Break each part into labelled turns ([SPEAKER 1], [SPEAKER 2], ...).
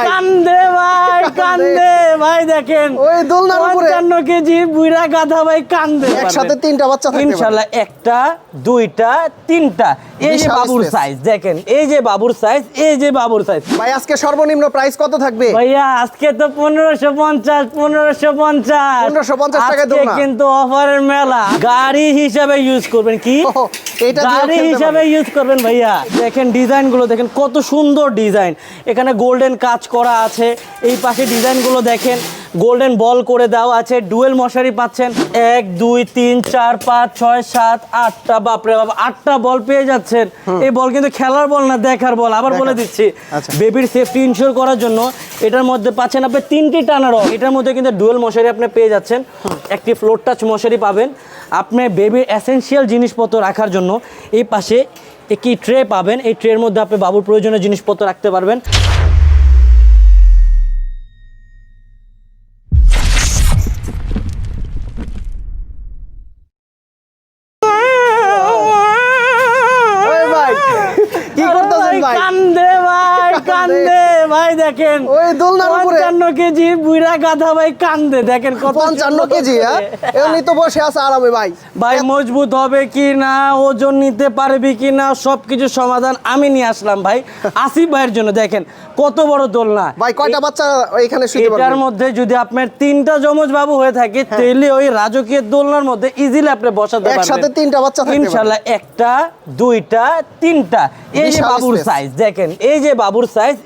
[SPEAKER 1] ভাই
[SPEAKER 2] কান্দে ভাই দেখেন
[SPEAKER 1] ওই দোলনার উপরে
[SPEAKER 2] 55 কেজি বুইড়া গাধা ভাই কান্দে
[SPEAKER 1] একসাথে তিনটা বাচ্চা থাকতে পারে
[SPEAKER 2] ইনশাআল্লাহ একটা দুইটা তিনটা এই যে
[SPEAKER 1] বিশাল
[SPEAKER 2] বাবুর
[SPEAKER 1] space।
[SPEAKER 2] সাইজ দেখেন এই যে বাবুর সাইজ
[SPEAKER 1] ভাই আজকে সর্বনিম্ন প্রাইস কত থাকবে
[SPEAKER 2] ভাইয়া আজকে তো 1550
[SPEAKER 1] টাকায়
[SPEAKER 2] আজকে
[SPEAKER 1] দোলনা
[SPEAKER 2] কিন্তু অফারের মেলা গাড়ি হিসাবে ইউজ করবেন কি
[SPEAKER 1] এটা
[SPEAKER 2] গাড়ি হিসাবে ইউজ করবেন ভাইয়া দেখেন ডিজাইন গুলো দেখেন কত সুন্দর ডিজাইন এখানে গোল্ডেন কাজ করা আছে এই পাশে ডিজাইন গুলো দেখেন গোল্ডেন বল করে দেওয়া আছে ডুয়েল মশারি পাচ্ছেন 1 2 3 4 5 6 7 8টা বাপরে বাপ 8টা বল পেয়ে যাচ্ছেন এই বল কিন্তু খেলার বল না দেখার বল আবার বলে দিচ্ছি বেবির সেফটি ইনশিওর করার জন্য এটার মধ্যে পাচ্ছেন আপনি 3টি টানার এটার মধ্যে কিন্তু ডুয়েল মশারি আপনি পেয়ে যাচ্ছেন একটি ফ্লোর টাচ মশারি পাবেন আপনি বেবির এসেনশিয়াল জিনিসপত্র রাখার জন্য এই পাশে একটি ট্রে পাবেন এই ট্রের মধ্যে আপনি বাবুর প্রয়োজনীয় জিনিসপত্র রাখতে পারবেন কান্দে ভাই দেখেন
[SPEAKER 1] ওই দোলনার উপরে
[SPEAKER 2] 55 কেজি বুইড়া গাধা ভাই কান্দে দেখেন কত
[SPEAKER 1] 55 কেজি এমনি তো বসে আছে আরামে ভাই
[SPEAKER 2] মজবুত হবে কি না ওজন নিতে পারবি কি না সবকিছু সমাধান আমি নিয়ে আসলাম ভাই আসিফ ভাইয়ের জন্য দেখেন কত বড় দোলনা
[SPEAKER 1] ভাই কয়টা বাচ্চা এখানে শুতে পারবে
[SPEAKER 2] এটার মধ্যে যদি আপনার 3টা যমজ বাবু হয়ে থাকে তাহলে ওই রাজকীয় দোলনার মধ্যে ইজিলি আপনি বসাতে পারবেন
[SPEAKER 1] একসাথে 3টা বাচ্চা থাকতে পারবে
[SPEAKER 2] ইনশাআল্লাহ একটা দুইটা তিনটা এই যে বাবুর সাইজ দেখেন এই যে বাবুর সাইজ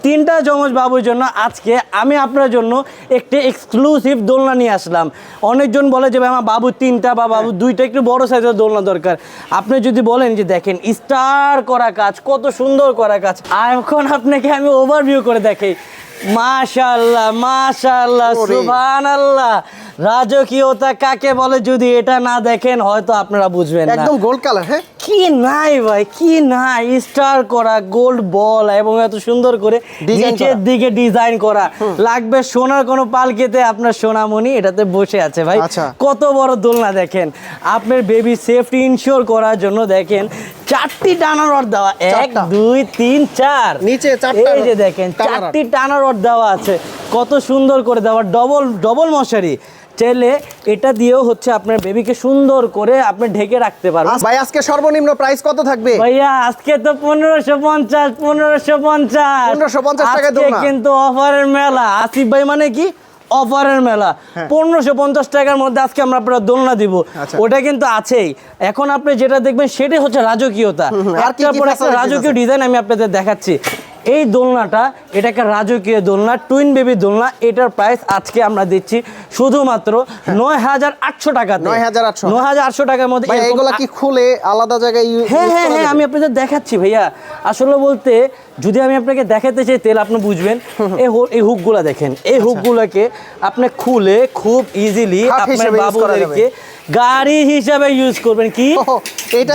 [SPEAKER 2] 3টা যমজ বাবুর জন্য আজকে আমি আপনার জন্য একটি এক্সক্লুসিভ দোলনা নিয়ে আসলাম অনেকজন বলে যে আমার বাবু 3টা বা বাবু 2টা একটু বড় সাইজের দোলনা দরকার আপনি যদি বলেন যে দেখেন স্টার করা কাজ কত সুন্দর করা কাজ এখন আপনাকে আমি ওভারভিউ করে দেখাই মাশাআল্লাহ সুবহানাল্লাহ রাজকীয়তা কাকে বলে যদি এটা না দেখেন হয়তো আপনারা বুঝবেন না
[SPEAKER 1] একদম গোল্ড কালার হ্যাঁ
[SPEAKER 2] কি নাই ভাই কি নাই স্টার করা গোল্ড বল এবং এত সুন্দর করে নিচের দিকে ডিজাইন করা লাগবে সোনার কোনো পালকিতে আপনার সোনামণি এটাতে বসে আছে ভাই কত বড় দোলনা দেখেন আপনার বেবি সেফটি ইনশিওর করার জন্য দেখেন 4টি টানা রড দেওয়া 1 2 3 4
[SPEAKER 1] নিচে 4টা
[SPEAKER 2] এই যে দেখেন 4টি টানা রড দেওয়া আছে কত সুন্দর করে দেওয়া ডবল মশারি চাইলে এটা দিয়েও হচ্ছে আপনার বেবিকে সুন্দর করে আপনি ঢেকে রাখতে পারবেন
[SPEAKER 1] ভাই আজকে সর্বনিম্ন প্রাইস কত থাকবে
[SPEAKER 2] ভাইয়া আজকে তো 1550
[SPEAKER 1] টাকায় দোলনা
[SPEAKER 2] কিন্তু অফারের মেলা আসিফ ভাই মানে কি অফারের মেলা 1550 টাকার মধ্যে আজকে আমরা আপনারা দোলনা দিব ওটা কিন্তু আছেই এখন আপনি যেটা দেখবেন সেটাই হচ্ছে রাজকীয়তা একটার পর একটা রাজকীয় ডিজাইন আমি আপনাদের দেখাচ্ছি এই দোলনাটা এটা একটা রাজকীয় দোলনা টুইন বেবি দোলনা এটার প্রাইস আজকে আমরা দিচ্ছি শুধুমাত্র 9800 টাকাতে 9800 টাকার মধ্যে
[SPEAKER 1] ভাই এগুলা কি খুলে আলাদা জায়গায়
[SPEAKER 2] হ্যাঁ আমি আপনাদের দেখাচ্ছি ভাইয়া আসলে বলতে যদি আমি আপনাকে দেখাতে চাই তাহলে আপনি বুঝবেন এই হুকগুলা দেখেন এই হুকগুলোকে আপনি খুলে খুব ইজিলি আপনার বাবুদেরকে গাড়ি হিসাবে ইউজ করবেন কি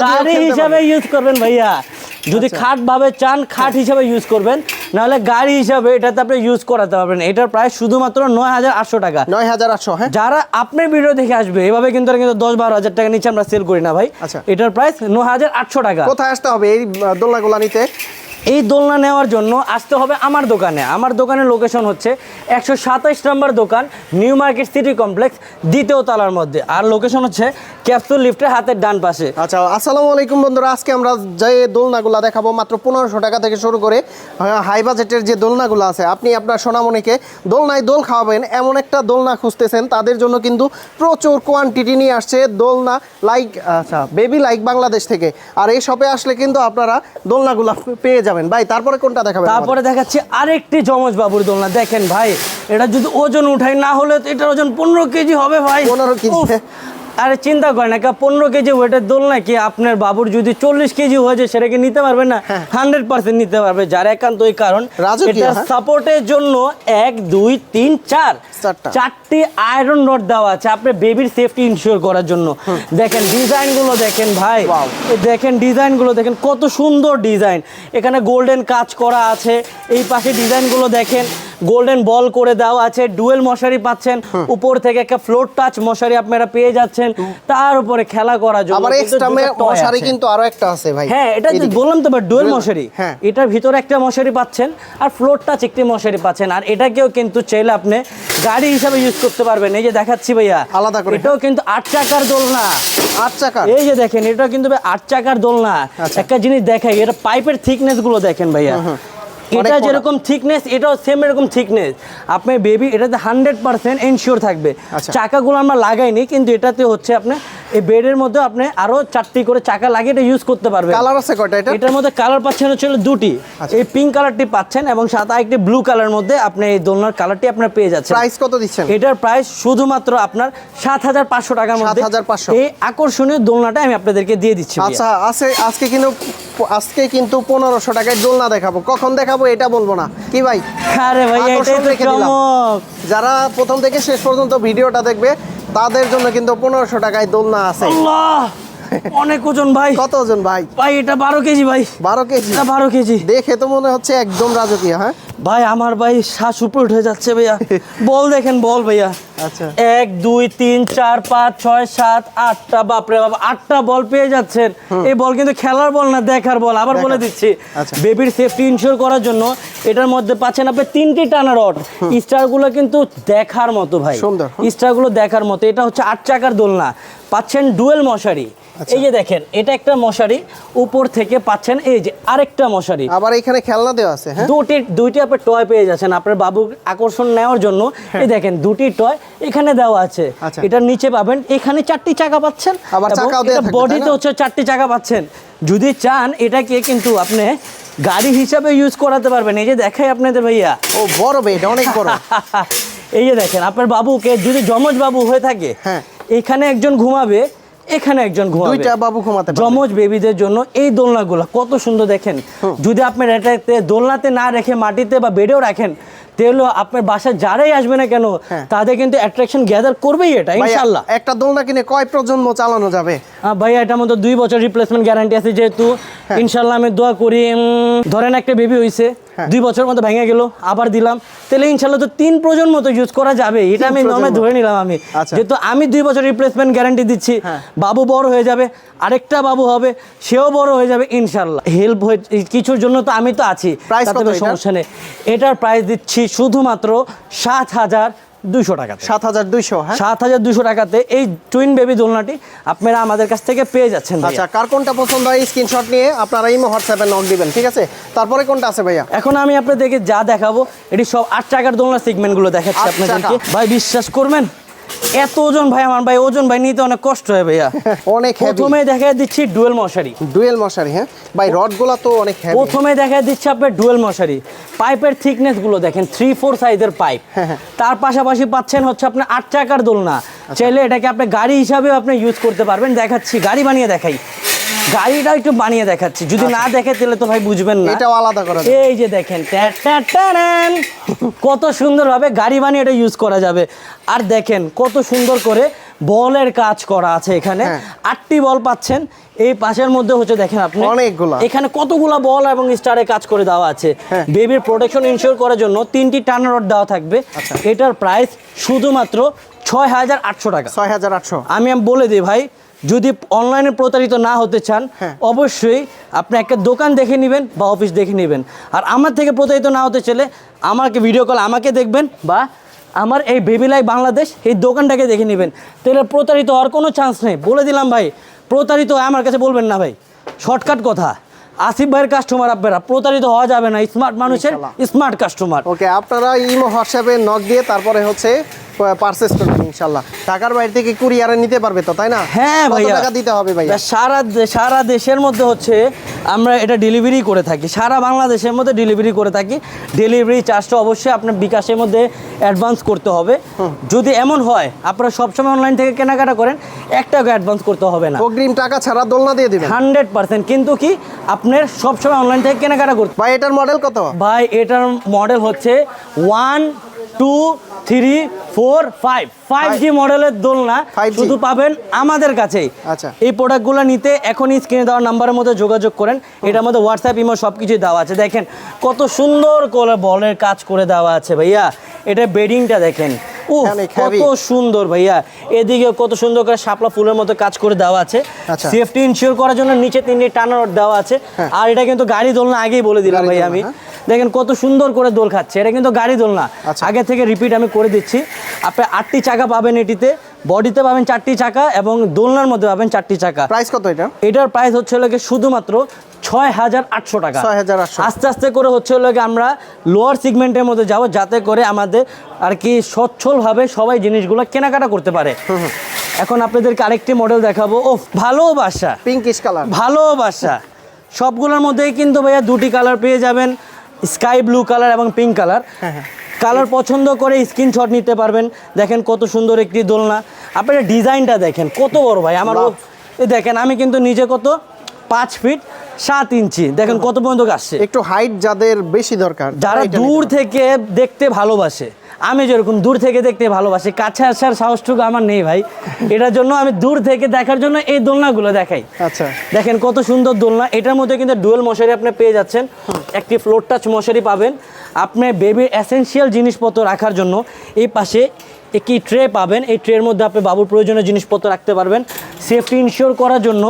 [SPEAKER 2] গাড়ি হিসাবে ইউজ করবেন ভাইয়া যদি খাট ভাবে চান খাট হিসাবে ইউজ করবেন নাহলে গাড়ি হিসাবে এটাতে আপনি ইউজ করাতে পারবেন এটার প্রাইস শুধুমাত্র 9800 টাকা
[SPEAKER 1] 9800 হ্যাঁ
[SPEAKER 2] যারা আপনার ভিডিও দেখে আসবে এভাবে কিন্তু 10-12 হাজার টাকা নিচে আমরা সেল করি না ভাই এটার প্রাইস 9800 টাকা
[SPEAKER 1] কোথায় আসতে হবে এই দোলনাগুলো নিতে
[SPEAKER 2] এই দোলনা নেওয়ার জন্য আসতে হবে আমার দোকানের লোকেশন হচ্ছে 127 নম্বর দোকান নিউ মার্কেট সিটি কমপ্লেক্স দ্বিতীয় তলার মধ্যে আর লোকেশন হচ্ছে ক্যাপসুল লিফটের হাতের ডান পাশে
[SPEAKER 1] আচ্ছা আসসালামু আলাইকুম বন্ধুরা আজকে আমরা যে দোলনাগুলো দেখাবো মাত্র 1500 টাকা থেকে শুরু করে হাই বাজেটের যে দোলনাগুলো আছে আপনি আপনার সোনামণিকে দোলনায় দোল খাওয়াবেন এমন একটা দোলনা খুঁজতেছেন তাদের জন্য কিন্তু প্রচুর কোয়ান্টিটি নিয়ে আসছে দোলনা বেবি লাইক বাংলাদেশ থেকে আর এই শপে আসলে কিন্তু আপনারা দোলনাগুলো পেয়ে যাবেন ভাই তারপরে কোনটা দেখাবেন
[SPEAKER 2] তারপরে দেখাচ্ছি আরেকটি যমজ বাবুর দোলনা দেখেন ভাই এটা যদি ওজন উঠাই না হলে এটার ওজন 15 কেজি হবে ভাই
[SPEAKER 1] 15 কেজি
[SPEAKER 2] আরে চিন্তা করেন একটা 15 কেজি ওয়েটের দোলনা কি আপনার বাবুর যদি 40 কেজি হয়ে যায় সেটাকে নিতে পারবে না 100% নিতে পারবে যার একান্তই কারণ এটা সাপোর্টের জন্য 1 2 3 4 4টি আয়রন রড দেওয়া আছে আপনার বেবির সেফটি ইনশিওর করার জন্য দেখেন ডিজাইনগুলো দেখেন ভাই দেখেন ডিজাইনগুলো দেখেন কত সুন্দর ডিজাইন এখানে গোল্ডেন কাজ করা আছে এই পাশে ডিজাইনগুলো দেখেন গোল্ডেন বল করে দেওয়া আছে, ডুয়েল মশারি পাচ্ছেন, উপর থেকে একটা ফ্লোর টাচ মশারি আপনারা পেয়ে যাচ্ছেন, তার উপরে খেলা করার জন্য
[SPEAKER 1] আবার
[SPEAKER 2] কিন্তু
[SPEAKER 1] এক্সট্রা
[SPEAKER 2] দুটো toy
[SPEAKER 1] মশারি
[SPEAKER 2] আছে।
[SPEAKER 1] কিন্তু আরো একটা আছে ভাই।
[SPEAKER 2] হ্যাঁ, এটা যে বললাম তো ডুয়েল মশারি,
[SPEAKER 1] হ্যাঁ।
[SPEAKER 2] এটার ভিতরে একটা মশারি পাচ্ছেন আর ফ্লোর টাচ একটি মশারি পাচ্ছেন, আর এটাকেও কিন্তু চাইলে আপনি গাড়ি হিসাবে ইউজ করতে পারবেন। এই যে দেখাচ্ছি ভাইয়া
[SPEAKER 1] আলাদা করে।
[SPEAKER 2] এটাও কিন্তু 8 চাকার দোলনা।
[SPEAKER 1] 8 চাকার।
[SPEAKER 2] এই যে দেখেন এটা কিন্তু 8 চাকার দোলনা।
[SPEAKER 1] আচ্ছা।
[SPEAKER 2] একটা জিনিস দেখাই, এটা পাইপের থিকনেস গুলো দেখেন ভাইয়া, এটা
[SPEAKER 1] অনেক
[SPEAKER 2] যেরকম থিকনেস এটাও সেম এরকম থিকনেস। আপনার বেবি এটাতে 100% এনশিওর থাকবে।
[SPEAKER 1] আচ্ছা।
[SPEAKER 2] চাকাগুলো আমরা লাগাইনি, কিন্তু এটাতে হচ্ছে আপনি এই বেডের মধ্যে আপনি আরো 4টি করে চাকা লাগিয়ে এটা ইউজ করতে পারবেন।
[SPEAKER 1] কালার আছে কয়টা এটা?
[SPEAKER 2] এটার মধ্যে কালার পাচ্ছেন হচ্ছে দুটি,
[SPEAKER 1] আচ্ছা।
[SPEAKER 2] এই পিঙ্ক কালারটি পাচ্ছেন এবং সাথে আরেকটি ব্লু কালার মধ্যে আপনি এই দোলনার কালারটি আপনার পেয়ে যাচ্ছেন।
[SPEAKER 1] প্রাইস কত দিচ্ছেন?
[SPEAKER 2] এটার প্রাইস শুধুমাত্র আপনার ৭৫০০ টাকার মধ্যে
[SPEAKER 1] ৭৫০০।
[SPEAKER 2] এই আকর্ষণীয় দোলনাটা আমি আপনাদেরকে দিয়ে দিচ্ছি ভাইয়া।
[SPEAKER 1] আচ্ছা আজকে কিন্তু 1500 টাকায় দোলনা দেখাবো। কখন দেখাবো এটা বলবো না কি ভাই?
[SPEAKER 2] আরে ভাই এটাই
[SPEAKER 1] আকর্ষণ
[SPEAKER 2] তো
[SPEAKER 1] রেখে দিলাম।
[SPEAKER 2] চমক।
[SPEAKER 1] যারা প্রথম থেকে শেষ পর্যন্ত ভিডিওটা দেখবে তাদের জন্য কিন্তু 1500 টাকায় দোলনা আছে।
[SPEAKER 2] আল্লাহ, অনেক ওজন ভাই।
[SPEAKER 1] কত ওজন ভাই?
[SPEAKER 2] ভাই এটা 12 কেজি ভাই।
[SPEAKER 1] 12 কেজি?
[SPEAKER 2] এটা 12 কেজি।
[SPEAKER 1] দেখে তো মনে হচ্ছে একদম রাজকীয়। হ্যাঁ
[SPEAKER 2] ভাই আমার ভাই শ্বাস উপরে উঠে যাচ্ছে ভাইয়া। বল দেখেন, বল ভাইয়া।
[SPEAKER 1] আচ্ছা
[SPEAKER 2] 1 2 3 4 5 6 7 8টা, বাপরে বাবা 8টা বল পেয়ে যাচ্ছেন। এই বল কিন্তু খেলার বল না, দেখার বল। আবার বলে দিচ্ছি,
[SPEAKER 1] আচ্ছা।
[SPEAKER 2] বেবির সেফটি ইনশিওর করার জন্য এটার মধ্যে পাচ্ছেন আপনি 3টি টানা রড। স্টারগুলো কিন্তু দেখার মতো ভাই,
[SPEAKER 1] সুন্দর।
[SPEAKER 2] স্টারগুলো দেখার মতো। এটা হচ্ছে 8 চাকার দোলনা, পাচ্ছেন ডুয়েল মশারি। এই যে দেখেন এটা একটা মশারি, উপর থেকে পাচ্ছেন এই যে আরেকটা মশারি।
[SPEAKER 1] আবার এখানে খেলনা দেওয়া আছে। হ্যাঁ
[SPEAKER 2] দুইটি আপনি টয় পেয়ে যাচ্ছেন আপনার বাবুর আকর্ষণ নেওয়ার জন্য। এই দেখেন দুটি টয় এখানে দেওয়া আছে।
[SPEAKER 1] আচ্ছা।
[SPEAKER 2] এটার নিচে পাবেন এখানে 4টি চাকা পাচ্ছেন,
[SPEAKER 1] আবার চাকাও দেয়া থাকবে, তাই
[SPEAKER 2] বডিতে
[SPEAKER 1] না?
[SPEAKER 2] হচ্ছে 4টি চাকা পাচ্ছেন। যদি চান এটাকে কিন্তু আপনি গাড়ি হিসাবে ইউজ করাতে পারবেন। এই যে দেখাই আপনাদের ভাইয়া,
[SPEAKER 1] ও বড় বেড, অনেক বড়।
[SPEAKER 2] এই যে দেখেন আপনার বাবুকে যদি যমজ বাবু হয়ে থাকে,
[SPEAKER 1] হ্যাঁ।
[SPEAKER 2] এখানে একজন ঘুমাবে, এখানে একজন ঘুমাবে,
[SPEAKER 1] দুইটা বাবু ঘুমাতে পারবে।
[SPEAKER 2] যমজ বেবিদের জন্য এই দোলনাগুলো কত সুন্দর দেখেন। যদি আপনার এটাতে দোলনাতে না রেখে মাটিতে বা বেডেও রাখেন, তাহলে আপনার বাসায় যারাই আসবে না কেন
[SPEAKER 1] হ্যাঁ।
[SPEAKER 2] তাদের কিন্তু অ্যাট্রাকশন গ্যাদার করবেই এটা,
[SPEAKER 1] ভাইয়া,
[SPEAKER 2] ইনশাআল্লাহ।
[SPEAKER 1] একটা দোলনা কিনে কয় প্রজন্ম চালানো যাবে?
[SPEAKER 2] ভাইয়া এটার মধ্যে 2 বছর রিপ্লেসমেন্ট গ্যারান্টি আছে, যেহেতু ইনশাআল্লাহ আমি দোয়া করি। ধরেন একটা বেবি হইছে, 2 বছর মতো ভেঙে গেল, আবার দিলাম, তাহলে ইনশাআল্লাহ তো 3 প্রজন্ম তো ইউজ করা যাবে। এটা আমি নর্মালি ধরে নিলাম আমি,
[SPEAKER 1] আচ্ছা।
[SPEAKER 2] যেহেতু আমি 2 বছর রিপ্লেসমেন্ট গ্যারান্টি দিচ্ছি। বাবু বড় হয়ে যাবে, আরেকটা বাবু হবে, সেও বড় হয়ে যাবে ইনশাআল্লাহ। হেল্প হয়ে কিছুর জন্য তো আমি তো আছি,
[SPEAKER 1] Price
[SPEAKER 2] তাতে
[SPEAKER 1] কত
[SPEAKER 2] কোনো
[SPEAKER 1] এটার?
[SPEAKER 2] সমস্যা নেই। এটার প্রাইস দিচ্ছি শুধুমাত্র ৭,২০০ টাকাতে।
[SPEAKER 1] 7200। হ্যাঁ
[SPEAKER 2] ৭,২০০ টাকাতে এই টুইন বেবি দোলনাটি আপনারা আমাদের কাছ থেকে পেয়ে যাচ্ছেন ভাইয়া।
[SPEAKER 1] আচ্ছা, কার কোনটা পছন্দ হয় স্ক্রিনশট নিয়ে আপনারা ইমো হোয়াটসঅ্যাপে নক দিবেন, ঠিক আছে? তারপরে কোনটা আছে ভাইয়া?
[SPEAKER 2] এখন আমি আপনাদেরকে যা দেখাবো এটি সব 8 চাকার দোলনা সেগমেন্টগুলো দেখাচ্ছি
[SPEAKER 1] 8
[SPEAKER 2] আপনাদেরকে।
[SPEAKER 1] চাকা।
[SPEAKER 2] ভাই বিশ্বাস করবেন, এত ওজন ভাই আমার ভাই, ওজন ভাই নিতে অনেক কষ্ট হয় ভাইয়া।
[SPEAKER 1] অনেক হেভি।
[SPEAKER 2] প্রথমে দেখা দিচ্ছি ডুয়েল মশারি।
[SPEAKER 1] ডুয়েল মশারি। হ্যাঁ ভাই, রডগুলো তো অনেক হেভি।
[SPEAKER 2] প্রথমে দেখা দিচ্ছে আপনার ডুয়েল মশারি। পাইপের থিকনেস গুলো দেখেন 3-4 সাইজের পাইপ। তার পাশাপাশি পাচ্ছেন হচ্ছে আপনার 8 চাকার দোলনা। চাইলে এটাকে আপনি গাড়ি হিসাবেও আপনি ইউজ করতে পারবেন। দেখাচ্ছি, গাড়ি বানিয়ে দেখাই, গাড়িটা একটু বানিয়ে দেখাচ্ছি। যদি না দেখে তাহলে তো ভাই বুঝবেন না।
[SPEAKER 1] এটাও আলাদা করা যাবে।
[SPEAKER 2] এই যে দেখেন কত সুন্দরভাবে গাড়ি বানিয়ে এটা ইউজ করা যাবে। আর দেখেন কত সুন্দর করে বলের কাজ করা আছে এখানে। 8টি বল পাচ্ছেন। এই পাশের মধ্যে হচ্ছে দেখেন আপনি
[SPEAKER 1] অনেকগুলা।
[SPEAKER 2] এখানে কতগুলা বল এবং স্টারে কাজ করে দেওয়া আছে। বেবির প্রোটেকশন ইনশিওর করার জন্য 3টি টানা রড দেওয়া থাকবে। এটার প্রাইস শুধুমাত্র 6,800 টাকা।
[SPEAKER 1] 6,800।
[SPEAKER 2] আমি বলে দিই ভাই, যদি অনলাইনে প্রতারিত না হতে চান, অবশ্যই আপনি একটা দোকান দেখে নেবেন বা অফিস দেখে নেবেন। আর আমার থেকে প্রতারিত না হতে চাইলে আমাকে ভিডিও কল আমাকে দেখবেন, বা আমার এই বেবি লাইফ বাংলাদেশ এই দোকানটাকে দেখে নেবেন। তাহলে প্রতারিত হওয়ার কোনো চান্স নেই। বলে দিলাম ভাই, প্রতারিত হয় আমার কাছে বলবেন না ভাই। শর্টকাট কথা, আসিফ ভাইয়ের কাস্টমার আপনারা, প্রতারিত হওয়া যাবে না। স্মার্ট মানুষের স্মার্ট কাস্টমার।
[SPEAKER 1] ওকে, আপনারা ইমো হোয়াটসঅ্যাপে নক দিয়ে তারপরে হচ্ছে পারচেজ করবেন ইনশাআল্লাহ। ঢাকার বাইরে থেকে কুরিয়ারে নিতে পারবে তো, তাই না?
[SPEAKER 2] হ্যাঁ
[SPEAKER 1] কত
[SPEAKER 2] ভাইয়া,
[SPEAKER 1] টাকা দিতে হবে ভাইয়া?
[SPEAKER 2] সারা দেশের মধ্যে হচ্ছে আমরা এটা ডেলিভারি করে থাকি, সারা বাংলাদেশের মধ্যে ডেলিভারি করে থাকি। ডেলিভারি চার্জটা অবশ্যই আপনার বিকাশের মধ্যে অ্যাডভান্স করতে হবে। যদি এমন হয় আপনারা সবসময় অনলাইন থেকে কেনাকাটা করেন, 1 টাকা অ্যাডভান্স করতে হবে না,
[SPEAKER 1] অগ্রিম টাকা ছাড়া দোলনা দিয়ে দিবেন
[SPEAKER 2] 100%। কিন্তু কি আপনার সবসময় অনলাইন থেকে কেনাকাটা করতে।
[SPEAKER 1] ভাই এটার মডেল কত?
[SPEAKER 2] ভাই এটার মডেল হচ্ছে 5G মডেলের দোলনা
[SPEAKER 1] 5G
[SPEAKER 2] শুধু পাবেন আমাদের কাছেই।
[SPEAKER 1] আচ্ছা।
[SPEAKER 2] এই প্রোডাক্টগুলো নিতে এখনই স্ক্রিনে দেওয়া নাম্বারের মধ্যে যোগাযোগ করেন। এটার মধ্যে হোয়াটসঅ্যাপ ইমো সব কিছুই দেওয়া আছে। দেখেন কত সুন্দর করে বলের কাজ করে দেওয়া আছে ভাইয়া। এটা বেডিংটা দেখেন, ও
[SPEAKER 1] অনেক
[SPEAKER 2] কত
[SPEAKER 1] heavy।
[SPEAKER 2] সুন্দর ভাইয়া। এদিকে কত সুন্দর করে শাপলা ফুলের মতো কাজ করে দেওয়া আছে।
[SPEAKER 1] আচ্ছা।
[SPEAKER 2] সেফটি ইনশিওর করার জন্য নিচে 3টি টানা রড দেওয়া আছে।
[SPEAKER 1] হ্যাঁ।
[SPEAKER 2] আর এটা কিন্তু গাড়ি দোলনা আগেই বলে দিলাম
[SPEAKER 1] গাড়ি
[SPEAKER 2] ভাই
[SPEAKER 1] দোলনা,
[SPEAKER 2] আমি।
[SPEAKER 1] হ্যাঁ।
[SPEAKER 2] দেখেন কত সুন্দর করে দোল খাচ্ছে, এটা কিন্তু গাড়ি দোলনা।
[SPEAKER 1] আচ্ছা।
[SPEAKER 2] আগে থেকে রিপিট আমি করে দিচ্ছি। আপনি 8টি চাকা পাবেন এটিতে, বডিতে পাবেন 4টি চাকা এবং দোলনার মধ্যে পাবেন 4টি চাকা।
[SPEAKER 1] প্রাইস কত এটা?
[SPEAKER 2] এটার প্রাইস হচ্ছে লাগে শুধুমাত্র 6,800 টাকা।
[SPEAKER 1] 6,800।
[SPEAKER 2] আস্তে আস্তে করে হচ্ছে লাগে আমরা লোয়ার সেগমেন্টের মধ্যে যাব, যাতে করে আমাদের আর কি সচ্ছলভাবে সবাই জিনিসগুলো কেনাকাটা করতে পারে। এখন আপনাদেরকে আরেকটি মডেল দেখাবো। ও ভালোবাসা,
[SPEAKER 1] পিঙ্কিশ কালার।
[SPEAKER 2] ভালোবাসা সবগুলোর মধ্যেই কিন্তু ভাইয়া 2টি কালার পেয়ে যাবেন, স্কাই ব্লু কালার এবং পিঙ্ক কালার। কালার পছন্দ করে স্ক্রিনশট নিতে পারবেন। দেখেন কত সুন্দর একটি দোলনা। আপনারা ডিজাইনটা দেখেন কত বড় ভাই আমার।
[SPEAKER 1] বাহ।
[SPEAKER 2] এই দেখেন আমি কিন্তু নিজে কত 5 ফিট 7 ইঞ্চি, দেখেন কত পর্যন্ত আসছে।
[SPEAKER 1] একটু হাইট যাদের বেশি দরকার
[SPEAKER 2] যারা
[SPEAKER 1] এটা
[SPEAKER 2] দূর
[SPEAKER 1] নিতে
[SPEAKER 2] থেকে দেখতে ভালোবাসে, আমি যেরকম দূর থেকে দেখতে ভালোবাসি, কাছে আসার সাহসটুকু আমার নেই ভাই। এটার জন্য আমি দূর থেকে দেখার জন্য এই দোলনাগুলো দেখাই।
[SPEAKER 1] পারেন। আচ্ছা।
[SPEAKER 2] দেখেন কত সুন্দর দোলনা। এটার মধ্যে কিন্তু ডুয়েল মশারি আপনি পেয়ে যাচ্ছেন। একটি ফ্লোর টাচ মশারি পাবেন। আপনি বেবির এসেনশিয়াল জিনিসপত্র রাখার জন্য এই পাশে একটি ট্রে পাবেন। এই ট্রের মধ্যে আপনি বাবুর প্রয়োজনীয় জিনিসপত্র রাখতে পারবেন। সেফটি ইনশিওর করার জন্য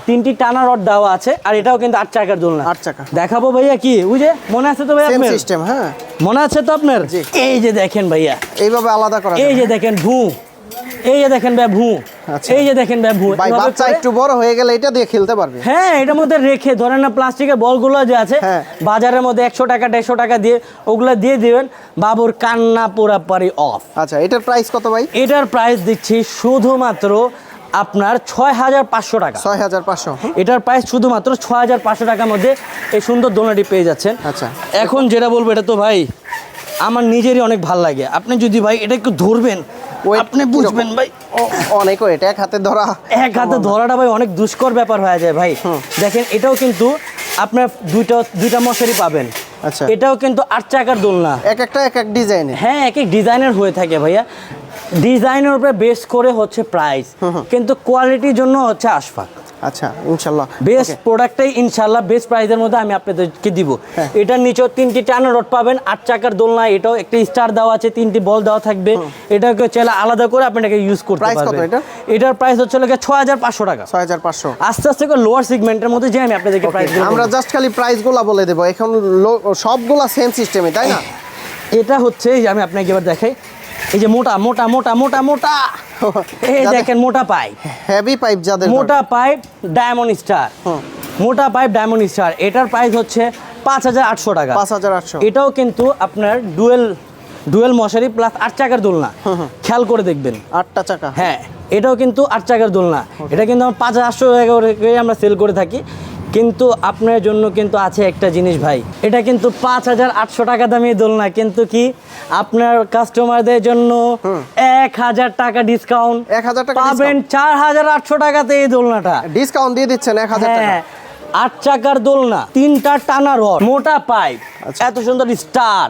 [SPEAKER 2] 3টি টানা রড দেওয়া আছে। আর এটাও কিন্তু 8 চাকার দোলনা।
[SPEAKER 1] 8 চাকা।
[SPEAKER 2] দেখাবো ভাইয়া কি ওই যে মনে আছে তো ভাই
[SPEAKER 1] সেম
[SPEAKER 2] আপনার?
[SPEAKER 1] সিস্টেম, হ্যাঁ।
[SPEAKER 2] মনে আছে তো আপনার?
[SPEAKER 1] জি।
[SPEAKER 2] এই যে দেখেন ভাইয়া,
[SPEAKER 1] এইভাবে আলাদা করা
[SPEAKER 2] এই
[SPEAKER 1] যায়।
[SPEAKER 2] যে দেখেন ভূ, এই যে দেখেন ভাই ভূ,
[SPEAKER 1] আচ্ছা।
[SPEAKER 2] এই যে দেখেন ভাই ভূ।
[SPEAKER 1] ভাই
[SPEAKER 2] এভাবে
[SPEAKER 1] বাচ্চা
[SPEAKER 2] করে-
[SPEAKER 1] একটু বড় হয়ে গেলে এটা দিয়ে খেলতে পারবে।
[SPEAKER 2] হ্যাঁ, এটার মধ্যে রেখে ধরেন না প্লাস্টিকের বলগুলো যে আছে
[SPEAKER 1] হ্যাঁ।
[SPEAKER 2] বাজারের মধ্যে 100 টাকা 150 টাকা দিয়ে ওগুলো দিয়ে দিবেন, বাবুর কান্না পুরাপুরি অফ।
[SPEAKER 1] আচ্ছা, এটার প্রাইস কত ভাই?
[SPEAKER 2] এটার প্রাইস দিচ্ছি শুধুমাত্র আপনার 6,500 টাকা।
[SPEAKER 1] 6,500।
[SPEAKER 2] এটার প্রাইস শুধুমাত্র 6,500 টাকার মধ্যে এই সুন্দর দোলনাটি পেয়ে যাচ্ছেন।
[SPEAKER 1] আচ্ছা।
[SPEAKER 2] এখন যেটা বলবো এটা তো ভাই আমার নিজেরই অনেক ভালো লাগে। আপনি যদি ভাই এটা একটু ধরবেন
[SPEAKER 1] Weight
[SPEAKER 2] আপনি বুঝবেন ভাই।
[SPEAKER 1] অনেক ওয়েট, এক হাতে ধরা।
[SPEAKER 2] এক হাতে ধরাটা ভাই অনেক দুষ্কর ব্যাপার হয়ে যায় ভাই। দেখেন এটাও কিন্তু আপনার দুইটা মশারি পাবেন।
[SPEAKER 1] আচ্ছা।
[SPEAKER 2] এটাও কিন্তু 8 চাকার দোলনা।
[SPEAKER 1] এক একটা এক এক ডিজাইনে।
[SPEAKER 2] হ্যাঁ, এক এক ডিজাইনের হয়ে থাকে ভাইয়া। ডিজাইনের উপরে বেস করে হচ্ছে প্রাইস, কিন্তু কোয়ালিটির জন্য হচ্ছে আশফাক।
[SPEAKER 1] আচ্ছা, ইনশাআল্লাহ
[SPEAKER 2] বেস্ট প্রোডাক্টটাই ইনশাল্লাহ বেস্ট প্রাইসের মধ্যে আমি আপনাদেরকে দিব। এটার নিচেও 3টি টানা রড পাবেন, 8 চাকার দোলনা। এটাও একটা স্টার দেওয়া আছে, 3টি বল দেওয়া থাকবে। এটাকে চাইলে আলাদা করে আপনাকে ইউজ করতে
[SPEAKER 1] প্রাইস কত
[SPEAKER 2] পারবেন।
[SPEAKER 1] এটা?
[SPEAKER 2] এটার প্রাইস হচ্ছে লাগে 6,500 টাকা।
[SPEAKER 1] 6,500।
[SPEAKER 2] আস্তে আস্তে করে লোয়ার সেগমেন্টের মধ্যে যে আমি আপনাদেরকে প্রাইস
[SPEAKER 1] আমরা জাস্ট খালি প্রাইসগুলো বলে দেব। এখন সবগুলা সেম সিস্টেমে, তাই না?
[SPEAKER 2] এটা হচ্ছে এই যে আমি আপনাকে এবার দেখাই, এই যে মোটা মোটা মোটা মোটা মোটা, এই দেখেন মোটা পাইপ,
[SPEAKER 1] হেভি পাইপ যাদের
[SPEAKER 2] মোটা পাইপ ডায়মন্ড স্টার, মোটা পাইপ ডায়মন্ড স্টার। এটার প্রাইস হচ্ছে 5,800 টাকা।
[SPEAKER 1] 5,800।
[SPEAKER 2] এটাও কিন্তু আপনার ডুয়েল মশারি প্লাস 8 চাকার দোলনা। খেয়াল করে দেখবেন
[SPEAKER 1] 8টা চাকা।
[SPEAKER 2] হ্যাঁ, এটাও কিন্তু 8 চাকার দোলনা। এটা কিন্তু আমরা 5,800 টাকা করে আমরা সেল করে থাকি। কিন্তু আপনার জন্য কিন্তু আছে একটা জিনিস ভাই, এটা কিন্তু 5,800 টাকা দামি দোলনা, কিন্তু কি আপনার কাস্টমারদের জন্য 1,000 টাকা ডিসকাউন্ট
[SPEAKER 1] 1,000 টাকা
[SPEAKER 2] পাবেন। 4,800 টাকাতে এই দোলনাটা
[SPEAKER 1] ডিসকাউন্ট দিয়ে দিচ্ছেন 1,000 টাকা।
[SPEAKER 2] হ্যাঁ, 8 চাকার দোলনা, 3টা টানা রড, মোটা পাইপ,
[SPEAKER 1] আচ্ছা।
[SPEAKER 2] এত সুন্দর স্টার,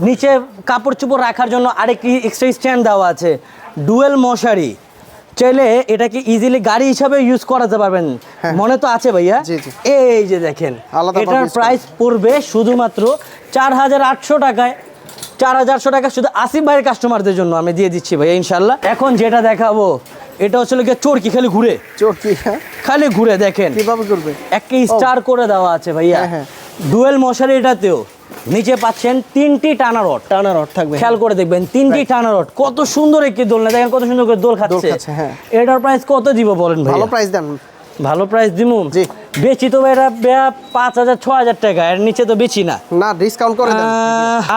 [SPEAKER 2] নিচে কাপড় চোপড় রাখার জন্য আরেকটি এক্সট্রা স্ট্যান্ড দেওয়া আছে, ডুয়েল মশারি। চাইলে এটাকে ইজিলি গাড়ি হিসাবে ইউজ করাতে পারবেন। মনে তো আছে ভাইয়া?
[SPEAKER 1] জি, জি।
[SPEAKER 2] এই যে দেখেন,
[SPEAKER 1] আলাদাভাবে
[SPEAKER 2] এটার
[SPEAKER 1] use
[SPEAKER 2] প্রাইস পড়বে শুধুমাত্র 4,800 টাকায়। 4,800 টাকা শুধু আসিফ ভাইয়ের কাস্টমারদের জন্য আমি দিয়ে দিচ্ছি ভাইয়া ইনশাল্লাহ। এখন যেটা দেখাবো এটা হচ্ছে গিয়ে চরকি, খালি ঘুরে
[SPEAKER 1] চরকি, হ্যাঁ?
[SPEAKER 2] খালি ঘুরে দেখেন
[SPEAKER 1] কিভাবে করবে?
[SPEAKER 2] একটা স্টার করে দেওয়া আছে ভাইয়া।
[SPEAKER 1] হ্যাঁ, হ্যাঁ।
[SPEAKER 2] ডুয়েল মশারি এটাতেও নিচে পাচ্ছেন 3টি টানা রড।
[SPEAKER 1] টানা রড থাকবে।
[SPEAKER 2] খেয়াল করে দেখবেন 3টি টানা রড, কত সুন্দর একটি দোলনা। দেখেন কত সুন্দর করে দোল খাচ্ছে।
[SPEAKER 1] হ্যাঁ।
[SPEAKER 2] এটার প্রাইস কত দিব বলেন ভাই?
[SPEAKER 1] ভালো প্রাইস দেন।
[SPEAKER 2] ভালো প্রাইস দিমু।
[SPEAKER 1] জি।
[SPEAKER 2] বেচি তো ভাই এটা 5,000 6,000 টাকা, এর নিচে তো বেচি না।
[SPEAKER 1] না, ডিসকাউন্ট করে দেন।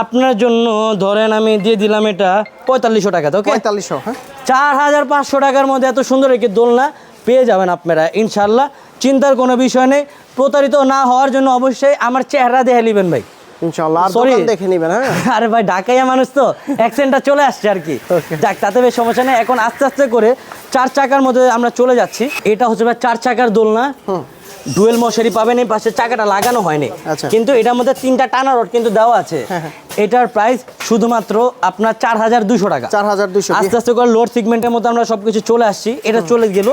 [SPEAKER 2] আপনার জন্য ধরেন আমি দিয়ে দিলাম এটা 4,500 টাকা। ওকে,
[SPEAKER 1] 4,500। হ্যাঁ,
[SPEAKER 2] 4,500 টাকার মধ্যে এত সুন্দর একটি দোলনা পেয়ে যাবেন আপনারা ইনশাল্লাহ। চিন্তার কোনো বিষয় নেই। প্রতারিত না হওয়ার জন্য অবশ্যই আমার চেহারা দেখে নেবেন ভাই
[SPEAKER 1] ইনশাআল্লাহ। আর
[SPEAKER 2] Sorry.
[SPEAKER 1] দোকান দেখে নেবেন। হ্যাঁ,
[SPEAKER 2] আরে ভাই ঢাকাইয়া মানুষ তো অ্যাকসেন্টটা চলে আসছে আর কি।
[SPEAKER 1] Okay.
[SPEAKER 2] যাক, তাতে বেশ সমস্যা নেই। এখন আস্তে আস্তে করে 4 চাকার মধ্যে আমরা চলে যাচ্ছি। এটা হচ্ছে ভাই 4 চাকার দোলনা, ডুয়েল মশারি পাবেন। এই পাশে চাকাটা লাগানো হয়নি,
[SPEAKER 1] আচ্ছা।
[SPEAKER 2] কিন্তু এটার মধ্যে 3টা টানা রড কিন্তু দেওয়া আছে। এটার প্রাইস শুধুমাত্র আপনার 4200 টাকা।
[SPEAKER 1] 4200।
[SPEAKER 2] আস্তে আস্তে করে লোড সেগমেন্টের মধ্যে আমরা সবকিছু চলে আসছি, এটা চলে গেল।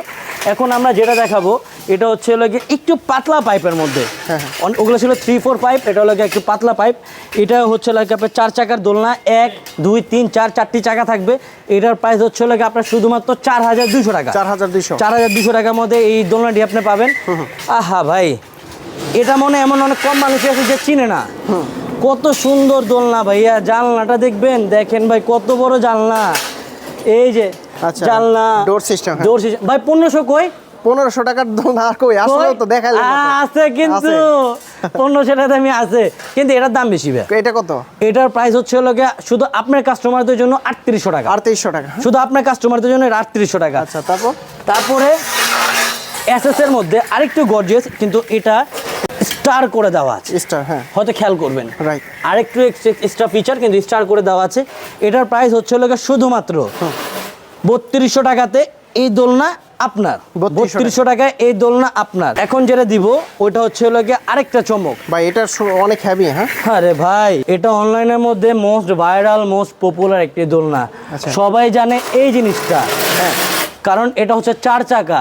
[SPEAKER 2] এখন আমরা যেটা দেখাবো এটা হচ্ছে হলো গিয়ে একটু পাতলা পাইপের মধ্যে। ওগুলো ছিল 3-4 পাইপ, এটা হলো গিয়ে একটু পাতলা পাইপ। এটা হচ্ছে লাগে আপনার 4 চাকার দোলনা, 1 2 3 4 4টি চাকা থাকবে। এটার প্রাইস হচ্ছে লাগে আপনার শুধুমাত্র 4200 টাকা। 4200 টাকার মধ্যে এই দোলনাটি আপনি পাবেন। আহা ভাই, এটা মনে এমন অনেক কম মানুষ আছে যে চিনে না। কত সুন্দর দোলনা ভাইয়া, জানলাটা দেখবেন, দেখেন ভাই কত বড় জানলা। এই যে জানলা,
[SPEAKER 1] ডোর সিস্টেম
[SPEAKER 2] ভাই 1500 কই?
[SPEAKER 1] 1500 টাকার দোলনা আর কই আসলে তো দেখাইলেন না তো।
[SPEAKER 2] আছে কিন্তু 1500 টাকা দামই আছে, কিন্তু এটার দাম বেশি ভাই।
[SPEAKER 1] এটা কত?
[SPEAKER 2] এটার প্রাইস হচ্ছে হলো গিয়ে শুধু আপনার কাস্টমারদের জন্য 3800 টাকা।
[SPEAKER 1] 3800 টাকা,
[SPEAKER 2] শুধু আপনার কাস্টমারদের জন্য 3800 টাকা।
[SPEAKER 1] আচ্ছা,
[SPEAKER 2] তারপরে এসএস এর মধ্যে আরেকটু গর্জিয়াস, কিন্তু এটা স্টার করে দেওয়া আছে।
[SPEAKER 1] স্টার, হ্যাঁ,
[SPEAKER 2] হয়তো খেয়াল করবেন,
[SPEAKER 1] রাইট।
[SPEAKER 2] আরেকটু এক্সট্রা ফিচার কিন্তু স্টার করে দেওয়া আছে। এটার প্রাইস হচ্ছে হলো গিয়ে শুধুমাত্র 3200 টাকাতে এই দোলনা আপনার। 3200 টাকায় এই দোলনা আপনার। এখন যেটা দিব ওইটা হচ্ছে হলো গিয়ে আরেকটা চমক
[SPEAKER 1] ভাই, এটা অনেক হেভি। হ্যাঁ,
[SPEAKER 2] আরে ভাই, এটা অনলাইনের মধ্যে মোস্ট ভাইরাল, মোস্ট পপুলার একটি দোলনা। সবাই জানে এই জিনিসটা,
[SPEAKER 1] হ্যাঁ,
[SPEAKER 2] কারণ এটা হচ্ছে 4 চাকা।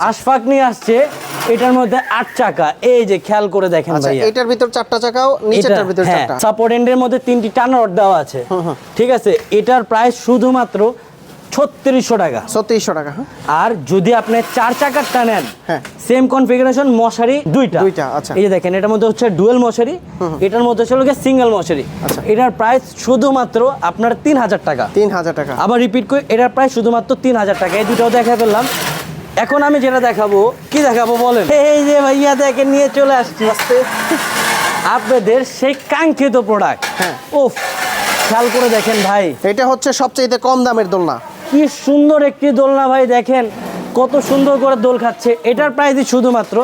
[SPEAKER 2] আশফাক নিয়ে আসছে এটার মধ্যে 8 চাকা। এই যে খেয়াল করে দেখেন ভাইয়া,
[SPEAKER 1] এটার ভিতর 4টা চাকাও, নিচেরটার ভিতর 4টা।
[SPEAKER 2] সাপোর্ট এন্ডের মধ্যে 3টি টানা রড দেওয়া আছে। ঠিক আছে, এটার প্রাইস শুধুমাত্র 3600 টাকা।
[SPEAKER 1] 3600 টাকা।
[SPEAKER 2] আর যদি আপনি 4 চাকারটা নেন,
[SPEAKER 1] হ্যাঁ,
[SPEAKER 2] সেম কনফিগারেশন, মশারি দুইটা।
[SPEAKER 1] আচ্ছা।
[SPEAKER 2] এই যে দেখেন, এটার মধ্যে হচ্ছে ডুয়েল মশারি, এটার মধ্যে হচ্ছে সিঙ্গেল মশারি। এটার প্রাইস শুধুমাত্র আপনার 3000 টাকা।
[SPEAKER 1] 3000 টাকা।
[SPEAKER 2] আবার রিপিট করি, এটার প্রাইস শুধুমাত্র 3000 টাকা। এই দুটাও দেখা ফেললাম। এখন আমি যেটা দেখাবো, কি দেখাবো বলেন? এই যে ভাইয়া দেখেন, নিয়ে চলে আসছি আপনাদের সেই কাঙ্ক্ষিত প্রোডাক্ট।
[SPEAKER 1] হ্যাঁ,
[SPEAKER 2] ওফ, খেয়াল করে দেখেন ভাই,
[SPEAKER 1] এটা হচ্ছে সবচেয়ে কম দামের দোলনা।
[SPEAKER 2] কি সুন্দর একটি দোলনা ভাই, দেখেন কত সুন্দর করে দোল খাচ্ছে। এটার প্রাইসই শুধুমাত্র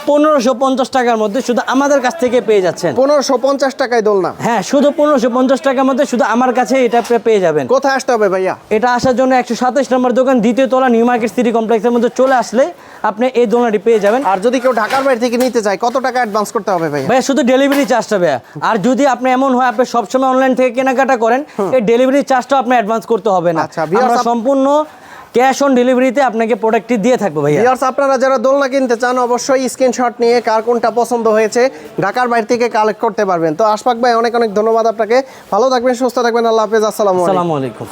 [SPEAKER 2] 1550 টাকার মধ্যে শুধু আমাদের কাছ থেকে পেয়ে যাচ্ছেন।
[SPEAKER 1] 1550 টাকায় দোলনা?
[SPEAKER 2] হ্যাঁ, শুধু 1550 টাকার মধ্যে শুধু আমার কাছে এটা পেয়ে যাবেন।
[SPEAKER 1] কোথায় আসতে হবে ভাইয়া?
[SPEAKER 2] এটা আসার জন্য 127 নম্বর দোকান, দ্বিতীয় তলা, নিউ মার্কেট সিটি কমপ্লেক্সের মধ্যে চলে আসলে আপনি এই দোলনাটি পেয়ে যাবেন।
[SPEAKER 1] আর যদি কেউ ঢাকার বাইরে থেকে নিতে চায়, কত টাকা অ্যাডভান্স করতে হবে ভাইয়া?
[SPEAKER 2] ভাইয়া শুধু ডেলিভারি চার্জটা ভাইয়া। আর যদি আপনি এমন হয় আপনি সবসময় অনলাইন থেকে কেনাকাটা করেন, এই ডেলিভারি চার্জটা আপনি অ্যাডভান্স করতে হবে না। আমরা সম্পূর্ণ ক্যাশ অন ডেলিভারিতে আপনাকে প্রোডাক্টটি দিয়ে থাকবো ভাইয়া।
[SPEAKER 1] ভিউয়ার্স, আপনারা যারা দোলনা কিনতে চান অবশ্যই স্ক্রিনশট নিয়ে কার কোনটা পছন্দ হয়েছে ঢাকার বাইরে থেকে কালেক্ট করতে পারবেন। তো আশফাক ভাই, অনেক অনেক ধন্যবাদ আপনাকে। ভালো থাকবেন, সুস্থ থাকবেন। আল্লাহ হাফেজ। আসসালামু আলাইকুম।